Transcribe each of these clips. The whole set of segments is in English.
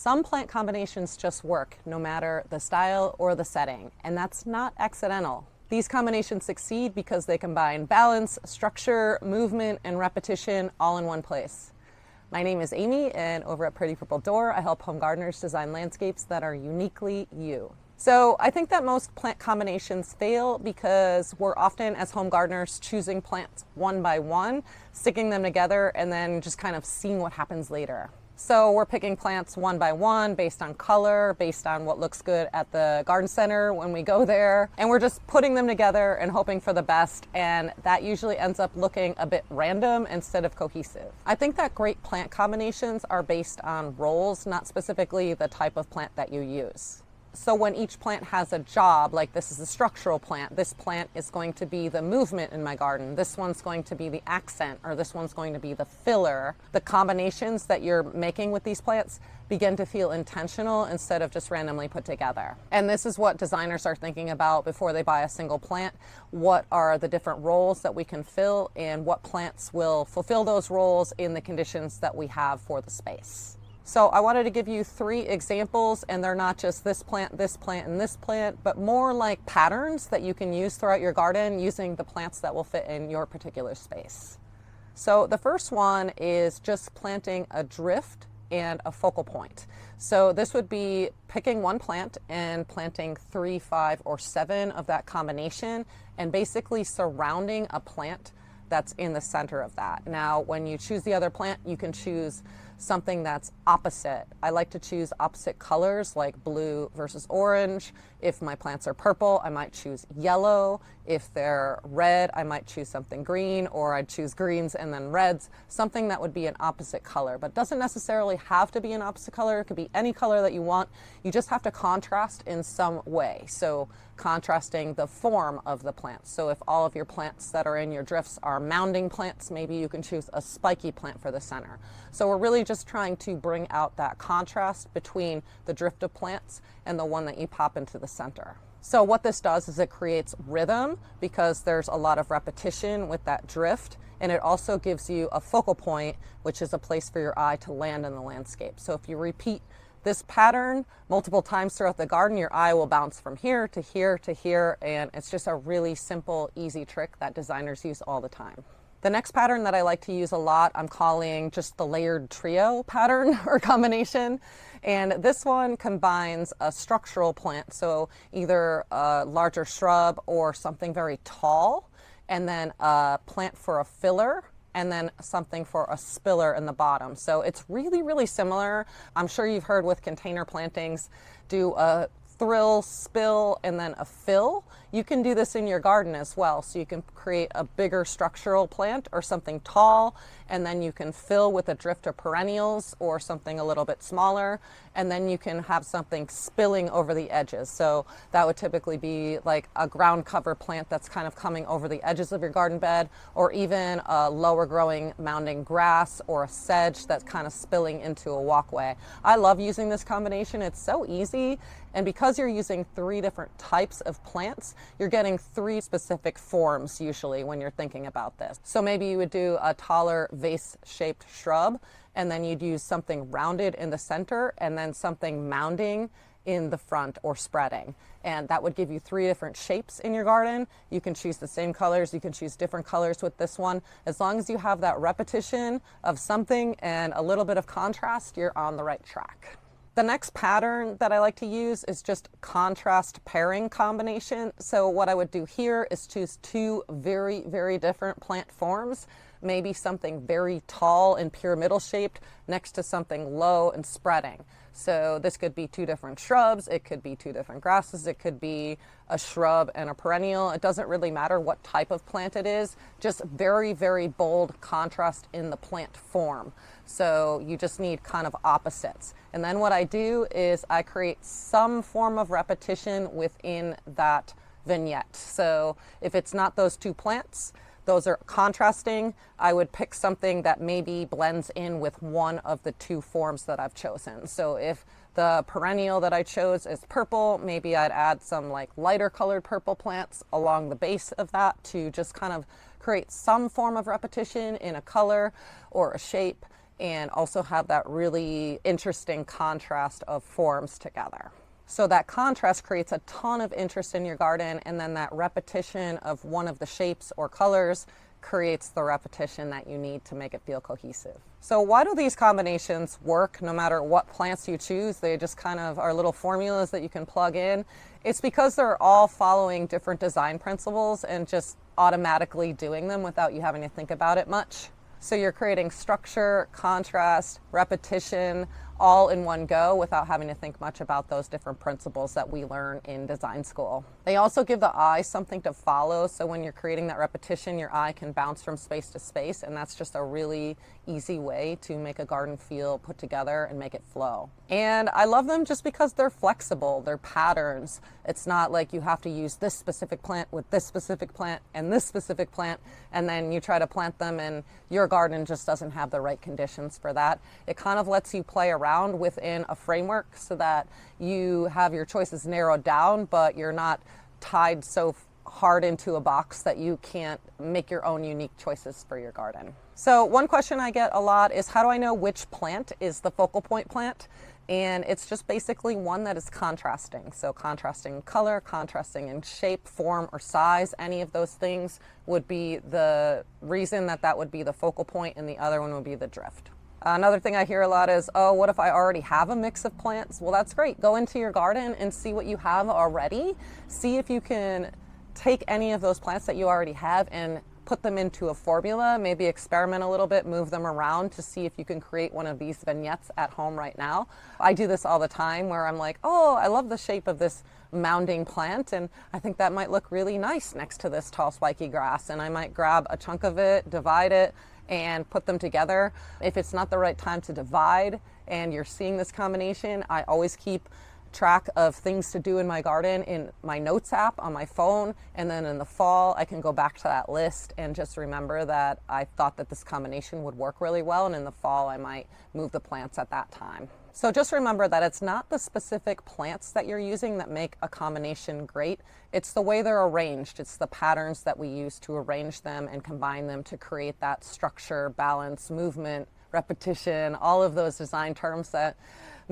Some plant combinations just work, no matter the style or the setting, and that's not accidental. These combinations succeed because they combine balance, structure, movement, and repetition all in one place. My name is Amy, and over at Pretty Purple Door, I help home gardeners design landscapes that are uniquely you. So I think that most plant combinations fail because we're often, as home gardeners, choosing plants one by one, sticking them together, and then just kind of seeing what happens later. So we're picking plants one by one based on color, based on what looks good at the garden center when we go there, and we're just putting them together and hoping for the best, and that usually ends up looking a bit random instead of cohesive. I think that great plant combinations are based on roles, not specifically the type of plant that you use. So when each plant has a job, like this is a structural plant, this plant is going to be the movement in my garden, this one's going to be the accent, or this one's going to be the filler. The combinations that you're making with these plants begin to feel intentional instead of just randomly put together. And this is what designers are thinking about before they buy a single plant. What are the different roles that we can fill, and what plants will fulfill those roles in the conditions that we have for the space? So I wanted to give you 3 examples, and they're not just this plant, and this plant, but more like patterns that you can use throughout your garden using the plants that will fit in your particular space. So the first one is just planting a drift and a focal point. So this would be picking one plant and planting 3, 5, or 7 of that combination, and basically surrounding a plant that's in the center of that. Now, when you choose the other plant, you can choose something that's opposite. I like to choose opposite colors like blue versus orange. If my plants are purple, I might choose yellow. If they're red, I might choose something green, or I'd choose greens and then reds, something that would be an opposite color, but doesn't necessarily have to be an opposite color. It could be any color that you want. You just have to contrast in some way. So contrasting the form of the plants. So if all of your plants that are in your drifts are mounding plants, maybe you can choose a spiky plant for the center. So we're really just trying to bring out that contrast between the drift of plants and the one that you pop into the center. So what this does is it creates rhythm because there's a lot of repetition with that drift, and it also gives you a focal point, which is a place for your eye to land in the landscape. So if you repeat this pattern multiple times throughout the garden, your eye will bounce from here to here to here, and it's just a really simple, easy trick that designers use all the time. The next pattern that I like to use a lot, I'm calling just the layered trio pattern or combination. And this one combines a structural plant, so either a larger shrub or something very tall, and then a plant for a filler, and then something for a spiller in the bottom. So it's really, really similar. I'm sure you've heard with container plantings, do a thrill, spill, and then a fill. You can do this in your garden as well. So you can create a bigger structural plant or something tall, and then you can fill with a drift of perennials or something a little bit smaller, and then you can have something spilling over the edges. So that would typically be like a ground cover plant that's kind of coming over the edges of your garden bed, or even a lower growing mounding grass or a sedge that's kind of spilling into a walkway. I love using this combination. It's so easy, and because you're using 3 different types of plants, you're getting 3 specific forms usually when you're thinking about this. So maybe you would do a taller vase-shaped shrub, and then you'd use something rounded in the center, and then something mounding in the front or spreading. And that would give you 3 different shapes in your garden. You can choose the same colors, you can choose different colors with this one. As long as you have that repetition of something and a little bit of contrast, you're on the right track. The next pattern that I like to use is just contrast pairing combination. So what I would do here is choose 2 very, very different plant forms, maybe something very tall and pyramidal shaped next to something low and spreading. So this could be 2 different shrubs, it could be 2 different grasses, it could be a shrub and a perennial. It doesn't really matter what type of plant it is, just very, very bold contrast in the plant form. So you just need kind of opposites. And then what I do is I create some form of repetition within that vignette. So if it's not those 2 plants, those are contrasting, I would pick something that maybe blends in with one of the 2 forms that I've chosen. So if the perennial that I chose is purple, maybe I'd add some like lighter colored purple plants along the base of that to just kind of create some form of repetition in a color or a shape. and also have that really interesting contrast of forms together. So that contrast creates a ton of interest in your garden, and then that repetition of one of the shapes or colors creates the repetition that you need to make it feel cohesive. So why do these combinations work no matter what plants you choose? They just kind of are little formulas that you can plug in. It's because they're all following different design principles and just automatically doing them without you having to think about it much. So you're creating structure, contrast, repetition, all in one go without having to think much about those different principles that we learn in design school. They also give the eye something to follow, so when you're creating that repetition, your eye can bounce from space to space, and that's just a really easy way to make a garden feel put together and make it flow. And I love them just because they're flexible, they're patterns. It's not like you have to use this specific plant with this specific plant and this specific plant, and then you try to plant them and your garden just doesn't have the right conditions for that. It kind of lets you play around within a framework so that you have your choices narrowed down, but you're not tied so hard into a box that you can't make your own unique choices for your garden. So one question I get a lot is, how do I know which plant is the focal point plant? And it's just basically one that is contrasting. So contrasting in color, contrasting in shape, form, or size, any of those things would be the reason that would be the focal point, and the other one would be the drift. Another thing I hear a lot is, oh, what if I already have a mix of plants? Well, that's great. Go into your garden and see what you have already. See if you can take any of those plants that you already have and put them into a formula, maybe experiment a little bit, move them around to see if you can create one of these vignettes at home right now. I do this all the time where I'm like, oh, I love the shape of this mounding plant, and I think that might look really nice next to this tall spiky grass, and I might grab a chunk of it, divide it, and put them together. If it's not the right time to divide and you're seeing this combination, I always keep track of things to do in my garden in my notes app on my phone, and then in the fall I can go back to that list and just remember that I thought that this combination would work really well, and in the fall I might move the plants at that time. So just remember that it's not the specific plants that you're using that make a combination great. It's the way they're arranged. It's the patterns that we use to arrange them and combine them to create that structure, balance, movement, repetition, all of those design terms that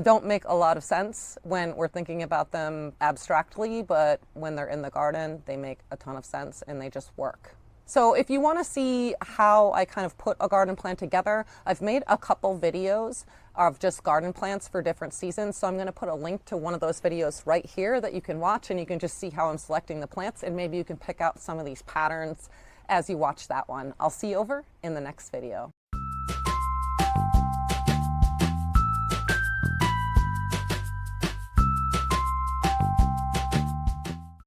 don't make a lot of sense when we're thinking about them abstractly, but when they're in the garden, they make a ton of sense and they just work. So if you want to see how I kind of put a garden plan together, I've made a couple videos of just garden plants for different seasons. So I'm going to put a link to one of those videos right here that you can watch, and you can just see how I'm selecting the plants, and maybe you can pick out some of these patterns as you watch that one. I'll see you over in the next video.